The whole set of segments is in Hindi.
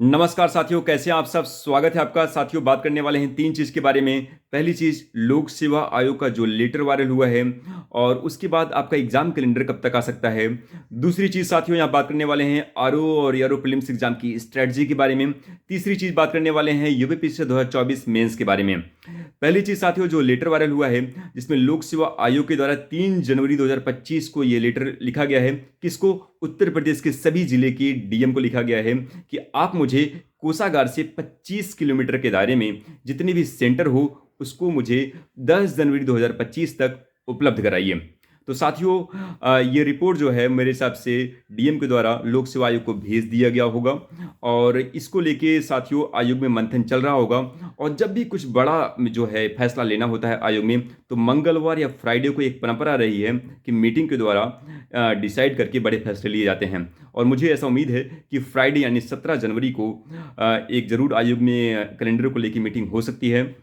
नमस्कार साथियों, कैसे हैं आप सब। स्वागत है आपका। साथियों, बात करने वाले हैं तीन चीज़ के बारे में। पहली चीज़, लोक सेवा आयोग का जो लेटर वायरल हुआ है, और उसके बाद आपका एग्जाम कैलेंडर कब तक आ सकता है। दूसरी चीज़ साथियों, यहाँ बात करने वाले हैं आरओ और एआरओ प्रीलिम्स एग्जाम की स्ट्रेटजी के बारे में। तीसरी चीज़ बात करने वाले हैं यूपीपीएससी 2024 मेंस के बारे में। पहली चीज़ साथियों, जो लेटर वायरल हुआ है, जिसमें लोक सेवा आयोग के द्वारा 3 जनवरी 2025 को ये लेटर लिखा गया है। किसको? उत्तर प्रदेश के सभी जिले की डीएम को लिखा गया है कि आप मुझे कोषागार से 25 किलोमीटर के दायरे में जितने भी सेंटर हो, उसको मुझे 10 जनवरी 2025 तक उपलब्ध कराइए। तो साथियों, ये रिपोर्ट जो है मेरे हिसाब से डीएम के द्वारा लोक सेवा आयोग को भेज दिया गया होगा, और इसको लेके साथियों आयोग में मंथन चल रहा होगा। और जब भी कुछ बड़ा जो है फैसला लेना होता है आयोग में, तो मंगलवार या फ्राइडे को एक परंपरा रही है कि मीटिंग के द्वारा डिसाइड करके बड़े फैसले लिए जाते हैं। और मुझे ऐसा उम्मीद है कि फ्राइडे यानी 17 जनवरी को एक ज़रूर आयोग में कैलेंडर को लेकर मीटिंग हो सकती है।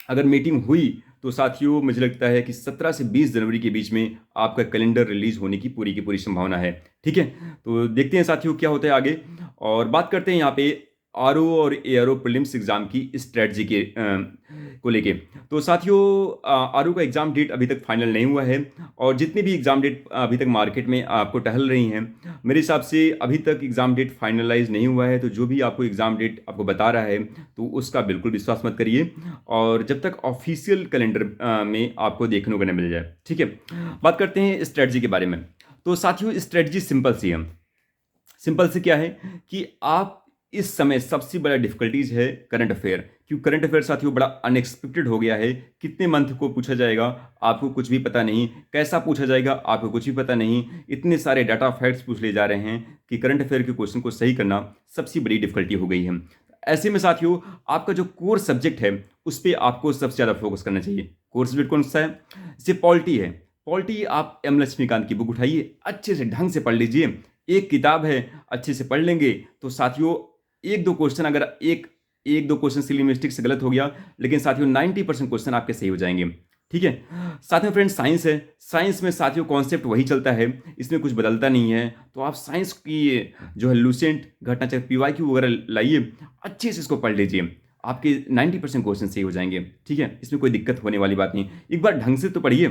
अगर मीटिंग हुई तो साथियों मुझे लगता है कि 17 से 20 जनवरी के बीच में आपका कैलेंडर रिलीज होने की पूरी संभावना है। ठीक है, तो देखते हैं साथियों क्या होता है आगे। और बात करते हैं यहाँ पे आरओ और एआरओ प्रीलिम्स एग्जाम की स्ट्रेटजी के को लेके। तो साथियों, आरओ का एग्जाम डेट अभी तक फाइनल नहीं हुआ है, और जितनी भी एग्जाम डेट अभी तक मार्केट में आपको टहल रही हैं, मेरे हिसाब से अभी तक एग्जाम डेट फाइनलाइज नहीं हुआ है। तो जो भी आपको एग्जाम डेट आपको बता रहा है, तो उसका बिल्कुल विश्वास मत करिए, और जब तक ऑफिशियल कैलेंडर में आपको देखने को न मिल जाए। ठीक है, बात करते हैं स्ट्रेटजी के बारे में। तो साथियों, स्ट्रेटजी सिंपल सी है। सिंपल से क्या है कि आप इस समय सबसे बड़ा डिफिकल्टीज है करंट अफेयर। क्यों करंट अफेयर साथियों बड़ा अनएक्सपेक्टेड हो गया है। कितने मंथ को पूछा जाएगा आपको कुछ भी पता नहीं, कैसा पूछा जाएगा आपको कुछ भी पता नहीं। इतने सारे डाटा फैक्ट्स पूछ ले जा रहे हैं कि करंट अफेयर के क्वेश्चन को सही करना सबसे बड़ी डिफिकल्टी हो गई है। ऐसे में साथियों, आपका जो कोर सब्जेक्ट है उस पर आपको सबसे ज़्यादा फोकस करना चाहिए। कोर सब्जेक्ट कौन सा है? जैसे पॉलिटी है। पॉलिटी आप एम लक्ष्मीकांत की बुक उठाइए, अच्छे से ढंग से पढ़ लीजिए। एक किताब है, अच्छे से पढ़ लेंगे तो साथियों एक दो क्वेश्चन, अगर एक एक दो क्वेश्चन सिली मिस्टेक से गलत हो गया, लेकिन साथियों 90% क्वेश्चन आपके सही हो जाएंगे। ठीक है, साथ में फ्रेंड्स साइंस है। साइंस में साथियों कॉन्सेप्ट वही चलता है, इसमें कुछ बदलता नहीं है। तो आप साइंस की जो है लूसेंट, घटनाचक्र, पीवाईक्यू वगैरह लाइए, अच्छे से इसको पढ़ लीजिए। आपके 90% क्वेश्चन सही हो जाएंगे। ठीक है, इसमें कोई दिक्कत होने वाली बात नहीं। एक बार ढंग से तो पढ़िए।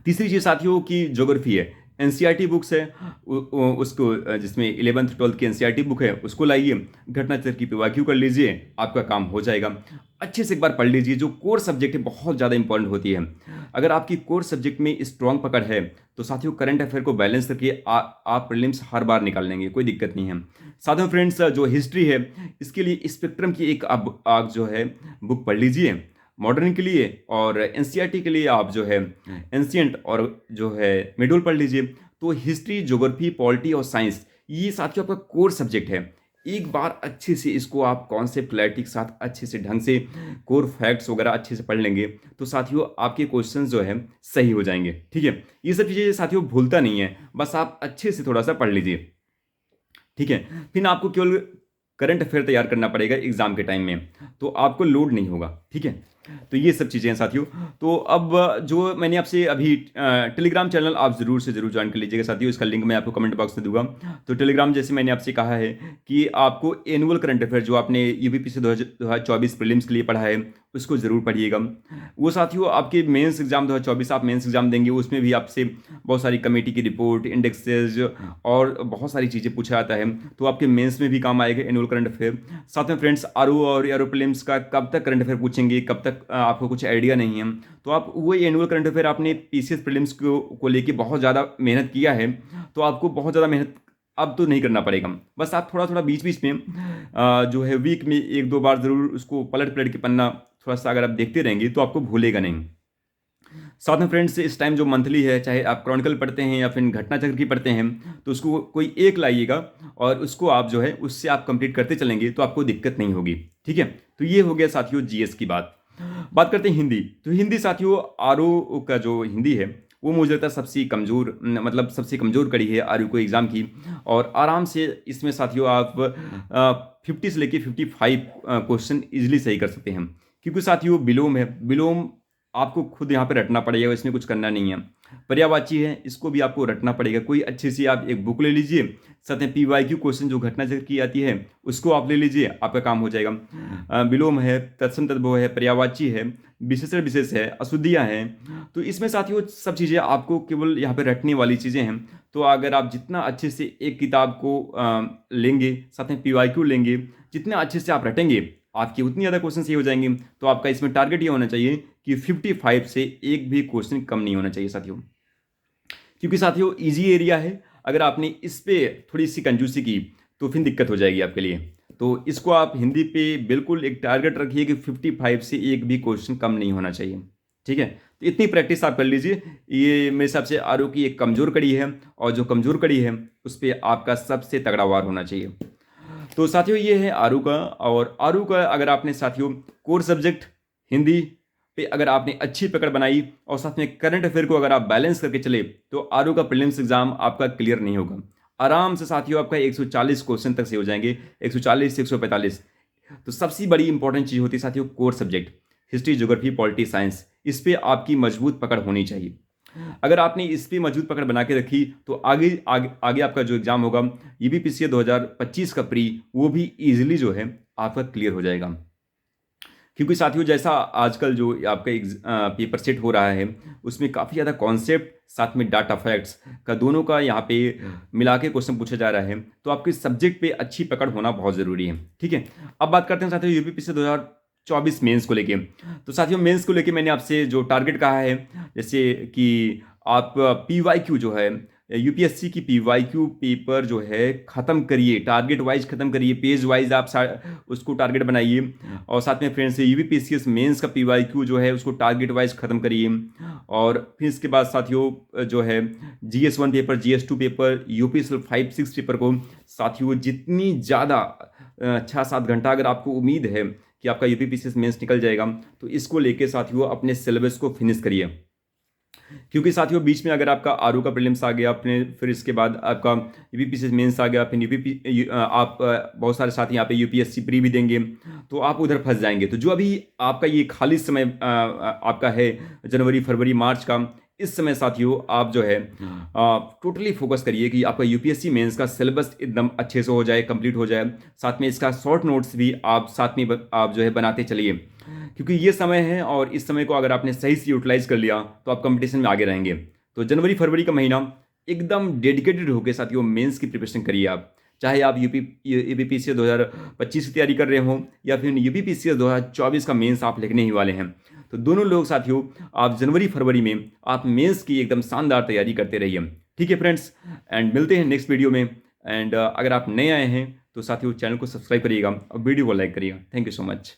तीसरी चीज साथियों की ज्योग्राफी है। एनसीईआरटी बुक्स है, उसको जिसमें 11th 12th की एनसीईआरटी बुक है उसको लाइए, घटनाचक्र की पीवाईक्यू कर लीजिए, आपका काम हो जाएगा। अच्छे से एक बार पढ़ लीजिए। जो कोर सब्जेक्ट है बहुत ज़्यादा इंपॉर्टेंट होती है। अगर आपकी कोर सब्जेक्ट में स्ट्रॉन्ग पकड़ है तो साथियों करंट अफेयर को बैलेंस करके आप प्रीलिम्स हर बार निकाल लेंगे, कोई दिक्कत नहीं है। साथ में फ्रेंड्स जो हिस्ट्री है, इसके लिए स्पेक्ट्रम की एक आप जो है बुक पढ़ लीजिए मॉडर्न के लिए, और एनसीईआरटी के लिए आप जो है एंशियंट और जो है मिडल पढ़ लीजिए। तो हिस्ट्री, ज्योग्राफी, पॉलिटी और साइंस, ये साथियों आपका कोर सब्जेक्ट है। एक बार अच्छे से इसको आप कॉन्सेप्ट क्लैरिटी के साथ अच्छे से ढंग से कोर फैक्ट्स वगैरह अच्छे से पढ़ लेंगे तो साथियों आपके क्वेश्चंस जो है सही हो जाएंगे। ठीक है, ये सब चीज़ें साथियों भूलता नहीं है, बस आप अच्छे से थोड़ा सा पढ़ लीजिए। ठीक है, फिर आपको केवल करंट अफेयर तैयार करना पड़ेगा एग्जाम के टाइम में, तो आपको लोड नहीं होगा। ठीक है, तो ये सब चीज़ें हैं साथियों। तो अब जो मैंने आपसे अभी टेलीग्राम चैनल आप ज़रूर से ज़रूर ज्वाइन कर लीजिएगा साथियों, इसका लिंक मैं आपको कमेंट बॉक्स में दूंगा। तो टेलीग्राम जैसे मैंने आपसे कहा है कि आपको एनुअल करंट अफेयर जो आपने यूपीपीएससी 2024 प्रीलिम्स के लिए पढ़ा है उसको ज़रूर पढ़िएगा। वो साथियों आपके मेंस एग्जाम 2024 आप मेंस एग्जाम देंगे, उसमें भी आपसे बहुत सारी कमेटी की रिपोर्ट, इंडेक्सेज और बहुत सारी चीज़ें पूछा जाता है, तो आपके मेंस में भी काम आएगा एनुअल करंट अफेयर। साथ में फ्रेंड्स आरओ और एआरओ प्रीलिम्स का कब तक करंट अफेयर पूछेंगे, कब तक आपको कुछ आइडिया नहीं है, तो आप वही एनुअल करंट अफेयर आपने पीसीएस प्रीलिम्स को लेके बहुत ज़्यादा मेहनत किया है, तो आपको बहुत ज़्यादा मेहनत अब तो नहीं करना पड़ेगा। बस आप थोड़ा थोड़ा बीच बीच में जो है वीक में एक दो बार ज़रूर उसको पलट पलट के पन्ना थोड़ा सा अगर आप देखते रहेंगे तो आपको भूलेगा नहीं। साथ में फ्रेंड्स इस टाइम जो मंथली है, चाहे आप क्रॉनिकल पढ़ते हैं या फिर घटना चक्र की पढ़ते हैं, तो उसको कोई एक लाइएगा और उसको आप जो है उससे आप कंप्लीट करते चलेंगे तो आपको दिक्कत नहीं होगी। ठीक है, तो ये हो गया साथियों जीएस की बात। बात करते हैं हिंदी। तो हिंदी साथियों आरओ का जो हिंदी है वो मुझे लगता है सबसे कमज़ोर, मतलब सबसे कमज़ोर कड़ी है आरओ को एग्ज़ाम की, और आराम से इसमें साथियों आप 50 से लेके 55 क्वेश्चन इजीली सही कर सकते हैं। क्योंकि साथियों विलोम है, विलोम आपको खुद यहाँ पे रटना पड़ेगा, इसमें कुछ करना नहीं है। पर्यायवाची है, इसको भी आपको रटना पड़ेगा। कोई अच्छी सी आप एक बुक ले लीजिए, साथ में PYQ क्वेश्चन जो घटना चक्र की आती है उसको आप ले लीजिए, आपका काम हो जाएगा। विलोम है, तत्सम तद्भव है, पर्यायवाची है, विशेषण विशेष है, अशुद्धियाँ हैं। तो इसमें साथियों सब चीज़ें आपको केवल यहाँ पे रटने वाली चीज़ें हैं। तो अगर आप जितना अच्छे से एक किताब को लेंगे, साथ में PYQ लेंगे, जितना अच्छे से आप रटेंगे, आपकी उतनी ज़्यादा क्वेश्चन सही हो जाएंगे। तो आपका इसमें टारगेट ये होना चाहिए कि 55 से एक भी क्वेश्चन कम नहीं होना चाहिए साथियों, क्योंकि साथियों इजी एरिया है। अगर आपने इस पे थोड़ी सी कंजूसी की तो फिर दिक्कत हो जाएगी आपके लिए। तो इसको आप हिंदी पे बिल्कुल एक टारगेट रखिए कि 55 से एक भी क्वेश्चन कम नहीं होना चाहिए, ठीक है। तो इतनी प्रैक्टिस आप कर लीजिए। ये मेरे हिसाब से आरओ की एक कमज़ोर कड़ी है, और जो कमज़ोर कड़ी है उस पर आपका सबसे तगड़ा वार होना चाहिए। तो साथियों ये है आरू का। और आरू का अगर आपने साथियों कोर सब्जेक्ट हिंदी पे अगर आपने अच्छी पकड़ बनाई और साथ में करंट अफेयर को अगर आप बैलेंस करके चले, तो आरू का प्रीलिम्स एग्जाम आपका क्लियर नहीं होगा। आराम से साथियों आपका 140 क्वेश्चन तक से हो जाएंगे, 140 से 145। तो सबसे बड़ी इंपॉर्टेंट चीज़ होती है साथियों core subject, history, geography, polity, science. इस पे आपकी मजबूत पकड़ होनी चाहिए। अगर आपने इस पे मजबूत पकड़ बना के रखी तो आगे आगे आगे आपका जो एग्जाम होगा यूपीपीसीए 2025 का प्री, वो भी इजीली जो है आपका क्लियर हो जाएगा। क्योंकि साथियों जैसा आजकल जो आपका पेपर सेट हो रहा है उसमें काफ़ी ज़्यादा कॉन्सेप्ट साथ में डाटा फैक्ट्स का दोनों का यहाँ पे मिला के क्वेश्चन पूछा जा रहा है। तो आपके सब्जेक्ट पे अच्छी पकड़ होना बहुत ज़रूरी है, ठीक है। अब बात करते हैं साथियों यूपीपीसीए 2024 मेंस को लेके। तो साथियों मेंस को लेके मैंने आपसे जो टारगेट कहा है, जैसे कि आप PYQ जो है यूपीएससी की PYQ पेपर जो है ख़त्म करिए, टारगेट वाइज ख़त्म करिए, पेज वाइज आप उसको टारगेट बनाइए। और साथ में फ्रेंड्स यूपीपीसीएस मेंस का PYQ जो है उसको टारगेट वाइज ख़त्म करिए। और फिर इसके बाद साथियों जो है GS1 paper, GS2 paper, यूपीएसएल 5-6 paper को साथियों जितनी ज़्यादा 6-7 घंटा अगर आपको उम्मीद है कि आपका यूपीपीसीएस मेंस निकल जाएगा, तो इसको लेके साथियों अपने सिलेबस को फिनिश करिए। क्योंकि साथियों बीच में अगर आपका आरओ का प्रीलिम्स आ गया अपने, फिर इसके बाद आपका यूपीपीसीएस मेंस आ गया, फिर आप बहुत सारे साथी यहाँ पे यूपीएससी प्री भी देंगे, तो आप उधर फंस जाएंगे। तो जो अभी आपका ये खाली समय आपका है जनवरी, फरवरी, मार्च का, इस समय साथियों आप जो है टोटली फोकस करिए कि आपका यूपीएससी मेंस का सिलेबस एकदम अच्छे से हो जाए, कंप्लीट हो जाए। साथ में इसका शॉर्ट नोट्स भी आप साथ में आप जो है बनाते चलिए, क्योंकि ये समय है और इस समय को अगर आपने सही से यूटिलाइज कर लिया तो आप कंपटीशन में आगे रहेंगे। तो जनवरी फरवरी का महीना एकदम डेडिकेटेड होकर साथियों मेंस की प्रिपरेशन करिए आप, चाहे आप यूपीपीसीएस 2025 की तैयारी कर रहे हो या फिर यूपीपीसीएस 2024 का मेंस आप लिखने ही वाले हैं। तो दोनों लोग साथियों आप जनवरी फरवरी में आप मेंस की एकदम शानदार तैयारी करते रहिए, ठीक है फ्रेंड्स। एंड मिलते हैं नेक्स्ट वीडियो में। एंड अगर आप नए आए हैं तो साथियों चैनल को सब्सक्राइब करिएगा और वीडियो को लाइक करिएगा। Thank you so much.